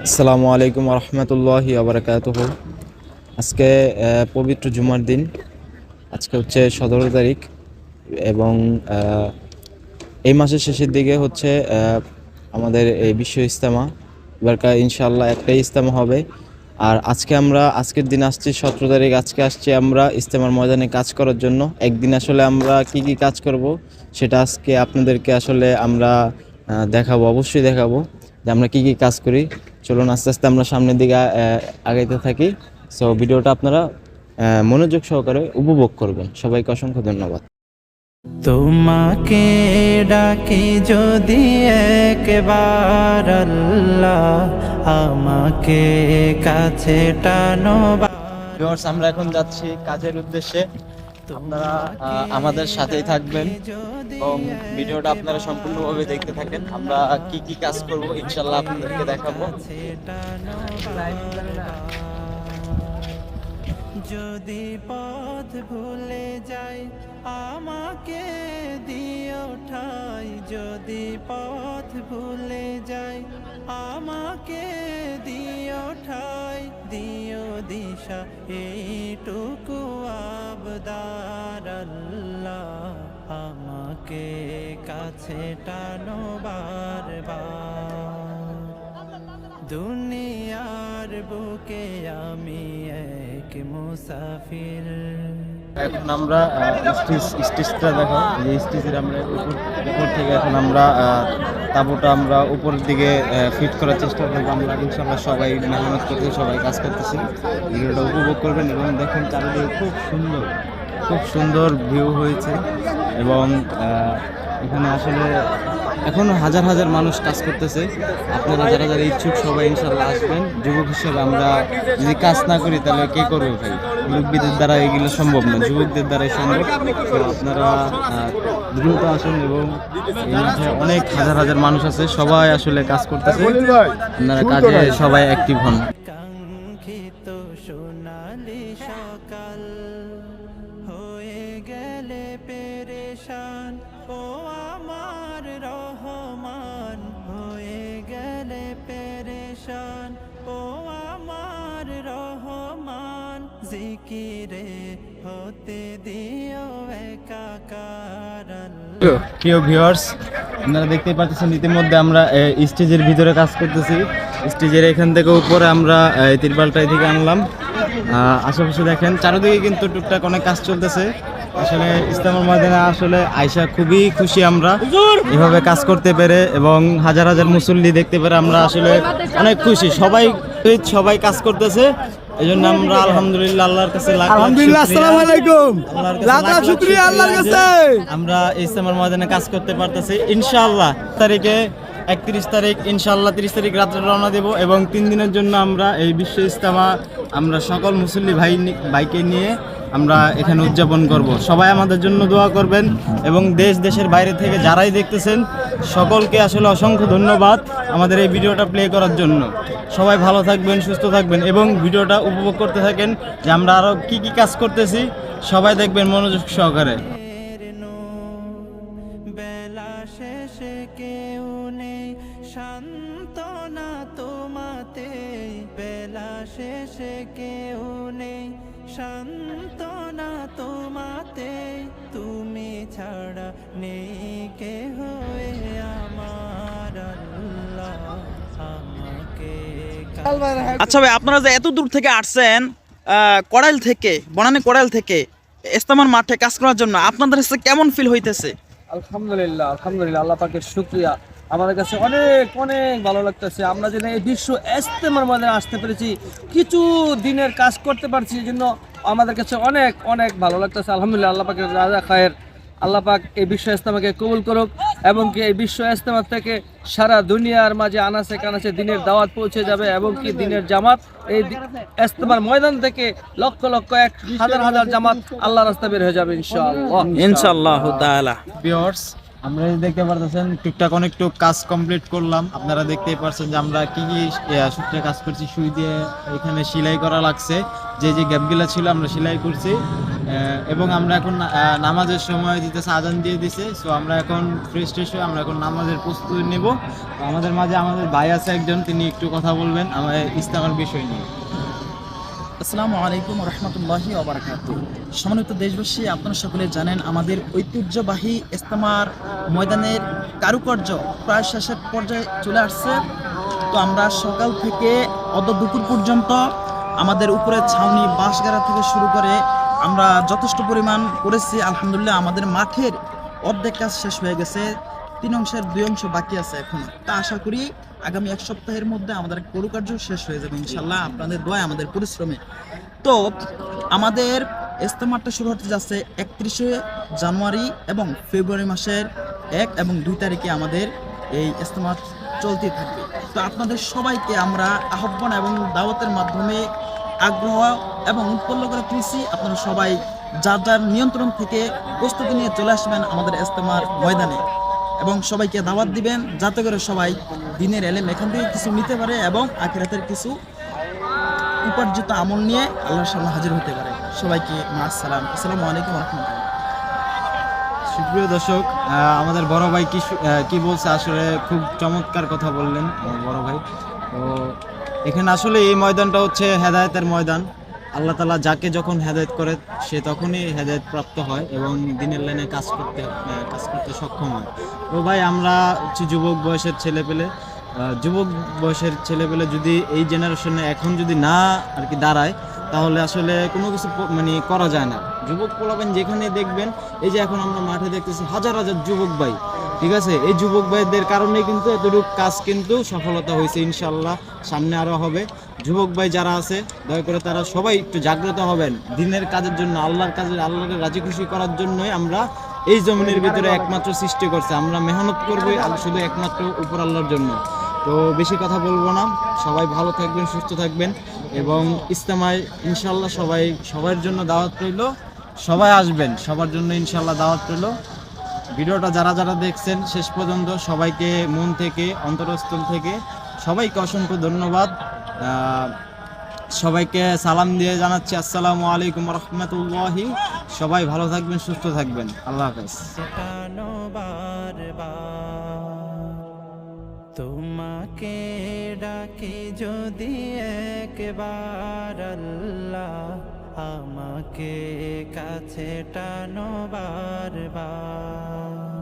আসসালামু আলাইকুম রহমতুল্লাহি আবরাকাতুহু। আজকে পবিত্র জুমার দিন। আজকে হচ্ছে 17 তারিখ এবং এই মাসের শেষের দিকে হচ্ছে আমাদের এই বিশ্ব ইজতেমা। এবারকার ইনশাআল্লাহ একটাই ইজতেমা হবে। আর আজকের দিন আসছি 17 তারিখ। আজকে আসছি আমরা ইজতেমার ময়দানে কাজ করার জন্য। একদিন আসলে আমরা কি কি কাজ করব সেটা আজকে আপনাদেরকে আসলে আমরা দেখাবো, অবশ্যই দেখাবো যে আমরা কি কি কাজ করি। চলুন আস্তে আস্তে আমরা সামনের দিকে আগাইতে থাকি। সো ভিডিওটা আপনারা মনোযোগ সহকারে উপভোগ করবেন। সবাইকে অসংখ্য ধন্যবাদ। তোমাকে ডাকি যদি একবার আল্লাহ, আমাকে কাছে টানো। ভিউয়ার্স, আমরা এখন যাচ্ছি কাজের উদ্দেশ্যে। আপনারা আমাদের সাথেই থাকবেন এবং ভিডিওটা আপনারা সম্পূর্ণভাবে দেখতে থাকেন। আমরা কি কি কাজ করব ইনশাআল্লাহ আপনাদেরকে দেখাবো। যদি পথ ভুলে যাই আমাকে দিও ঠাই, যদি পথ ভুলে যাই আমাকে দিও ঠাই, দিও দিশা এইটুকু আবদার আল্লাহ, আমাকে কাছে টানো বারবার। দুনিয়ার বুকে আমি এক মুসাফির। এখন আমরা স্টেজটা দেখো, এই স্টেজের আমরা উপর থেকে এখন আমরা তাঁবুটা আমরা উপরের দিকে ফিট করার চেষ্টা করবো। আমরা ইনশাআল্লাহ সবাই মেহনত করতে, সবাই কাজ করতেছি। ভিডিওটা উপভোগ করবেন এবং দেখেন চারিদিকে খুব সুন্দর ভিউ হয়েছে এবং এখানে আসলে এখনো হাজার হাজার মানুষ কাজ করতেছে। আপনারা যারা যারা ইচ্ছুক সবাই ইনশাআল্লাহ আসবেন। যুবক হিসেবে আমরা যদি কাজ না করি তাহলে কে করবে ভাই? মুরব্বীদের দ্বারা এগুলো সম্ভব না, যুবকদের দ্বারাই সম্ভব। তো আপনারা দ্রুত আসুন এবং এই মাঠে অনেক হাজার হাজার মানুষ আছে, সবাই আসলে কাজ করতেছে। আপনারা কাজে সবাই অ্যাক্টিভ হন। কাঙ্ক্ষিত সোনালি সকাল হয়ে গেলে পেরেশান, ও আমার রহমান হয়ে গেলে পেরেশান, ও আমার রহমান জিকিরে হতে দিও একাকার। প্রিয় ভিউয়ার্স, আপনারা দেখতেই পাচ্ছেন ইতিমধ্যে আমরা স্টেজের ভিতরে কাজ করতেছি। স্টেজের এখান থেকে উপরে আমরা তিরপালটাই থেকে আনলাম। আশেপাশে দেখেন চারিদিকে কিন্তু টুকটাক অনেক কাজ চলতেছে। আসলে ইজতেমার ময়দানে আসলে আয়শা খুবই খুশি আমরা এভাবে কাজ করতে পেরে এবং হাজার হাজার মুসল্লি দেখতে পেরে আমরা আসলে অনেক খুশি। সবাই কাজ করতেছে, এই জন্য আমরা আলহামদুলিল্লাহ আল্লাহর কাছে আলহামদুলিল্লাহ। আসসালামু আলাইকুম, লাখ লাখ শুকরিয়া আল্লাহর কাছে। আমরা ইজতেমার ময়দানে কাজ করতে পারতেছি। ইনশাআল্লাহ তারিখে 31 তারিখ, ইনশাআল্লাহ 30 তারিখ রাত্রে রওনা দেব এবং 3 দিনের জন্য আমরা এই বিশ্ব ইজতেমা আমরা সকল মুসল্লি ভাইকে নিয়ে আমরা এখানে উদযাপন করব। সবাই আমাদের জন্য দোয়া করবেন এবং দেশের বাইরে থেকে যারাই দেখতেছেন সকলকে আসলে অসংখ্য ধন্যবাদ আমাদের এই ভিডিওটা প্লে করার জন্য। সবাই ভালো থাকবেন, সুস্থ থাকবেন এবং ভিডিওটা উপভোগ করতে থাকেন যে আমরা আরও কি কি কাজ করতেছি। সবাই দেখবেন মনোযোগ সহকারে। বেলা শেষে কেউ নেই সান্ত্বনা তোমাতে, বেলা শেষে কেউ নেই সান্ত্বনা তোমাতে, তুমি ছাড়া নেই কেহ আমার আল্লাহ, আমাকে। আচ্ছা ভাই, আপনারা যে এত দূর থেকে আসছেন, বনানী কড়াইল থেকে ইজতেমার মাঠে কাজ করার জন্য, আপনাদের কাছে কেমন ফিল হইতেছে? আলহামদুলিল্লাহ, আল্লাহ পাকের শুকরিয়া। আমাদের কাছে অনেক অনেক ভালো লাগতেছে। আমরা যেন এই বিশ্ব ইজতেমার মধ্যে আসতে পেরেছি, কিছু দিনের কাজ করতে পারছি, এই জন্য আমাদের কাছে অনেক অনেক ভালো লাগতেছে। আলহামদুলিল্লাহ, আল্লাহ পাকের রাজা খায়ের। আল্লাহ পাক এই বিশ্ব ইজতেমাকে কবুল করুক এবং কি এই বিশ্ব ইজতেমা থেকে সারা দুনিয়ার মাঝে আনাচে কানাচে দিনের দাওয়াত পৌঁছে যাবে এবং কি দিনের জামাত এই ইজতেমার ময়দান থেকে লক্ষ লক্ষ হাজার হাজার জামাত আল্লাহর রাস্তায় বের হয়ে যাবে ইনশাআল্লাহ ইনশাআল্লাহ তাআলা। ভিউয়ার্স, আমরা এই দেখতে পারতেছেন টুকটাক অনেকটুক কাজ কমপ্লিট করলাম। আপনারা দেখতেই পারছেন যে আমরা কি কি সূত্রে কাজ করছি। সুই দিয়ে এখানে সেলাই করা লাগছে, যে যে গ্যাপগুলো ছিল আমরা সেলাই করছি। এবং আমরা এখন নামাজের সময় দিতেছে, আজান দিয়ে দিছে। সো আমরা এখন ফ্রেশ ট্রেশ হয়ে আমরা এখন নামাজের প্রস্তুতি নেব। তো আমাদের মাঝে আমাদের ভাই আছে একজন, তিনি একটু কথা বলবেন আমাদের ইস্তেমার বিষয় নিয়ে। আসসালামু আলাইকুম রহমতুল্লাহি ওবারাকাতু। সম্মানিত দেশবাসী, আপনারা সকলে জানেন আমাদের ঐতিহ্যবাহী ইস্তেমার ময়দানের কারুকার্য প্রায় শেষের পর্যায়ে চলে আসছে। তো আমরা সকাল থেকে অত দুপুর পর্যন্ত আমাদের উপরে ছাউনি বাঁশগাড়া থেকে শুরু করে আমরা যথেষ্ট পরিমাণ করেছি। আলহামদুলিল্লাহ আমাদের মাঠের অর্ধেক কাজ শেষ হয়ে গেছে, 3 অংশের 2 অংশ বাকি আছে এখনো। তা আশা করি আগামী 1 সপ্তাহের মধ্যে আমাদের কারুকার্য শেষ হয়ে যাবে ইনশাল্লাহ, আপনাদের দোয়ায় আমাদের পরিশ্রমে। তো আমাদের ইস্তেমাটা শুরু হতে যাচ্ছে 31শে জানুয়ারি এবং ফেব্রুয়ারি মাসের 1 এবং 2 তারিখে আমাদের এই ইস্তেমা চলতে থাকবে। তো আপনাদের সবাইকে আমরা আহ্বান এবং দাওয়াতের মাধ্যমে আগ্রহ এবং উৎপন্ন করে তুলছি। আপনারা সবাই যার যার নিয়ন্ত্রণ থেকে প্রস্তুতি নিয়ে চলে আসবেন আমাদের ইস্তেমার ময়দানে এবং সবাইকে দাওয়াত দিবেন, যাতে করে সবাই দিনের এলেম এখান থেকে কিছু নিতে পারে এবং আখিরাতের কিছু উপার্জিত আমল নিয়ে আল্লাহর সামনে হাজির হতে পারে। সবাইকে আসসালাম, আসসালামু আলাইকুম রহমতুল্লাহ। সুপ্রিয় দর্শক, আমাদের বড় ভাই কি বলছে, আসলে খুব চমৎকার কথা বললেন আমার বড় ভাই। তো এখানে আসলে এই ময়দানটা হচ্ছে হেদায়েতের ময়দান। আল্লাহ তাআলা যাকে যখন হেদায়েত করে সে তখনই হেদায়েত প্রাপ্ত হয় এবং দিনের লাইনে কাজ করতে সক্ষম হয়। তো ভাই আমরা হচ্ছে যুবক বয়সের ছেলেপেলে যদি এই জেনারেশনে এখন যদি না আর কি দাঁড়ায়, তাহলে আসলে কোনো কিছু মানে করা যায় না। যুবক পোলাবেন যেখানে দেখবেন, এই যে এখন আমরা মাঠে দেখতেছি হাজার হাজার যুবক ভাই, ঠিক আছে, এই যুবক ভাইদের কারণে কিন্তু এতটুকু কাজ কিন্তু সফলতা হয়েছে। ইনশাল্লাহ সামনে আরও হবে। যুবক ভাই যারা আছে দয়া করে তারা সবাই একটু জাগ্রত হবেন দিনের কাজের জন্য, আল্লাহকে রাজি খুশি করার জন্যই আমরা এই জমিনের ভিতরে একমাত্র সৃষ্টি করছে। আমরা মেহনত করবো শুধু একমাত্র উপর আল্লাহর জন্য। তো বেশি কথা বলবো না, সবাই ভালো থাকবেন, সুস্থ থাকবেন এবং ইস্তেমায় ইনশাল্লাহ সবার জন্য দাওয়াত রইল। সবাই আসবেন, সবার জন্য ইনশাল্লাহ দাওয়াত রইল। ভিডিওটা যারা যারা দেখছেন শেষ পর্যন্ত সবাইকে মন থেকে, অন্তরস্থল থেকে সবাইকে অসংখ্য ধন্যবাদ। সবাইকে সালাম দিয়ে জানাচ্ছি আসসালামু আলাইকুম রহমতুল্লাহি। সবাই ভালো থাকবেন, সুস্থ থাকবেন। আল্লাহ হাফেজ। তোমাকে ডাকি যদি একবার আল্লাহ, আমাকে কাছে টানো বারবার।